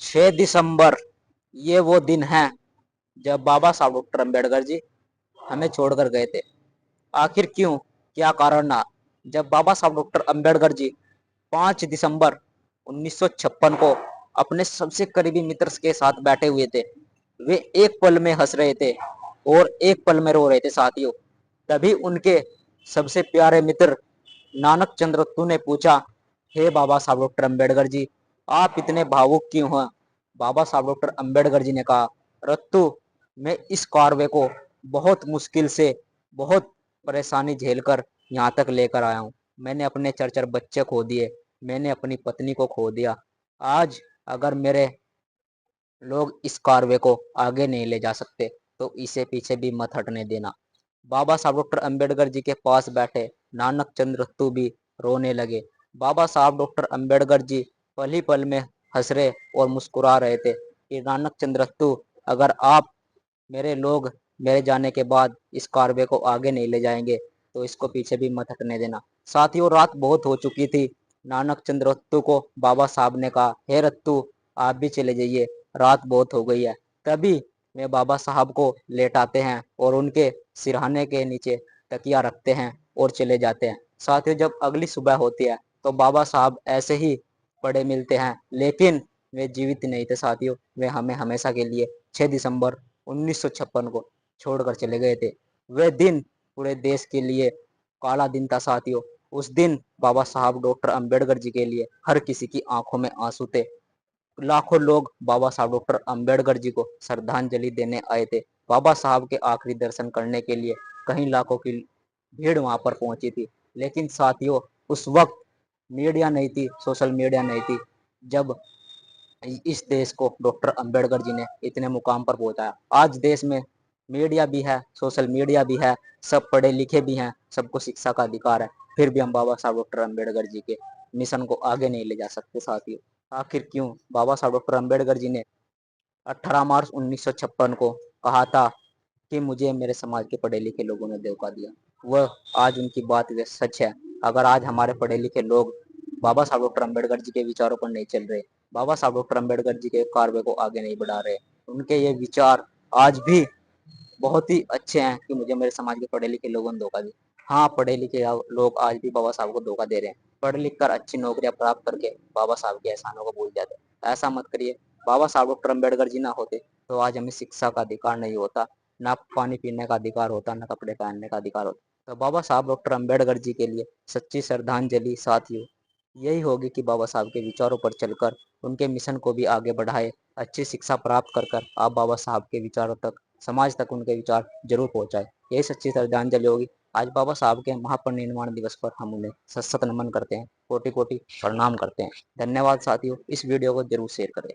6 दिसंबर ये वो दिन है जब बाबा साहब डॉक्टर अम्बेडकर जी हमें छोड़कर गए थे। आखिर क्यों, क्या कारण रहा? जब बाबा साहब डॉक्टर अम्बेडकर जी 5 दिसंबर 1956 को अपने सबसे करीबी मित्र के साथ बैठे हुए थे, वे एक पल में हंस रहे थे और एक पल में रो रहे थे साथियों। तभी उनके सबसे प्यारे मित्र नानक चंद्रत्तू ने पूछा, हे बाबा साहब डॉक्टर अम्बेडकर जी, आप इतने भावुक क्यों हैं? बाबा साहब डॉक्टर अम्बेडकर जी ने कहा, रत्तू, मैं इस कार्य को बहुत मुश्किल से, बहुत परेशानी झेलकर यहाँ तक लेकर आया हूँ। मैंने अपने 4 बच्चे खो दिए, मैंने अपनी पत्नी को खो दिया। आज अगर मेरे लोग इस कार्य को आगे नहीं ले जा सकते तो इसे पीछे भी मत हटने देना। बाबा साहब डॉक्टर अम्बेडकर जी के पास बैठे नानक चंद्रत्तू भी रोने लगे। बाबा साहब डॉक्टर अम्बेडकर जी पल ही पल में हंस रहे और मुस्कुरा रहे थे कि नानक चंद्रत्तू, अगर आप मेरे लोग मेरे जाने के बाद इस कार्य को आगे नहीं ले जाएंगे तो इसको पीछे भी मत हटने देना। साथियों, रात बहुत हो चुकी थी। नानक चंद्रत्तू को बाबा साहब ने कहा, हे रत्तू, आप भी चले जाइए, रात बहुत हो गई है। तभी वे बाबा साहब को लेटाते हैं और उनके सिरहाने के नीचे तकिया रखते हैं और चले जाते हैं। साथियों, जब अगली सुबह होती है तो बाबा साहब ऐसे ही पड़े मिलते हैं, लेकिन वे जीवित नहीं थे साथियों। वे हमें हमेशा के लिए 6 दिसंबर 1956 को छोड़कर चले गए थे। वह दिन पूरे देश के लिए काला दिन था साथियों। उस दिन बाबा साहब डॉक्टर अम्बेडकर जी के लिए हर किसी की आंखों में आंसू थे। लाखों लोग बाबा साहब डॉक्टर अम्बेडकर जी को श्रद्धांजलि देने आए थे। बाबा साहब के आखिरी दर्शन करने के लिए कई लाखों की भीड़ वहां पर पहुंची थी। लेकिन साथियों, उस वक्त मीडिया नहीं थी, सोशल मीडिया नहीं थी, जब इस देश को डॉक्टर अम्बेडकर जी ने इतने मुकाम पर पहुंचाया। आज देश में मीडिया भी है, सोशल मीडिया भी है, सब पढ़े लिखे भी हैं, सबको शिक्षा का अधिकार है, फिर भी हम बाबा साहब डॉक्टर अम्बेडकर जी के मिशन को आगे नहीं ले जा सकते साथियों। आखिर क्यों? बाबा साहब डॉक्टर अम्बेडकर जी ने 18 मार्च 1956 को कहा था कि मुझे मेरे समाज के पढ़े लिखे लोगों ने धोखा दिया। वह आज उनकी बात वे सच है। अगर आज हमारे पढ़े लिखे लोग बाबा साहब डॉक्टर अम्बेडकर जी के विचारों पर नहीं चल रहे, बाबा साहब डॉक्टर अम्बेडकर जी के कार्य को आगे नहीं बढ़ा रहे, उनके ये विचार आज भी बहुत ही अच्छे हैं कि मुझे मेरे समाज के पढ़े लिखे लोगों ने धोखा दिया। हाँ, पढ़े लिखे लोग आज भी बाबा साहब को धोखा दे रहे हैं, पढ़ लिख कर अच्छी नौकरियां प्राप्त करके बाबा साहब के एहसानों को भूल जाते हैं। ऐसा मत करिए। बाबा साहब डॉक्टर अम्बेडकर जी ना होते तो आज हमें शिक्षा का अधिकार नहीं होता, ना पानी पीने का अधिकार होता, ना कपड़े पहनने का अधिकार होता। तो बाबा साहब डॉक्टर अम्बेडकर जी के लिए सच्ची श्रद्धांजलि साथियों यही होगी कि बाबा साहब के विचारों पर चलकर उनके मिशन को भी आगे बढ़ाए। अच्छी शिक्षा प्राप्त कर कर आप बाबा साहब के विचारों तक, समाज तक उनके विचार जरूर पहुंचाए। यही सच्ची श्रद्धांजलि होगी। आज बाबा साहब के महापरिनिर्वाण दिवस पर हम उन्हें सत सत नमन करते हैं, कोटि कोटि प्रणाम करते हैं। धन्यवाद साथियों, इस वीडियो को जरूर शेयर करें।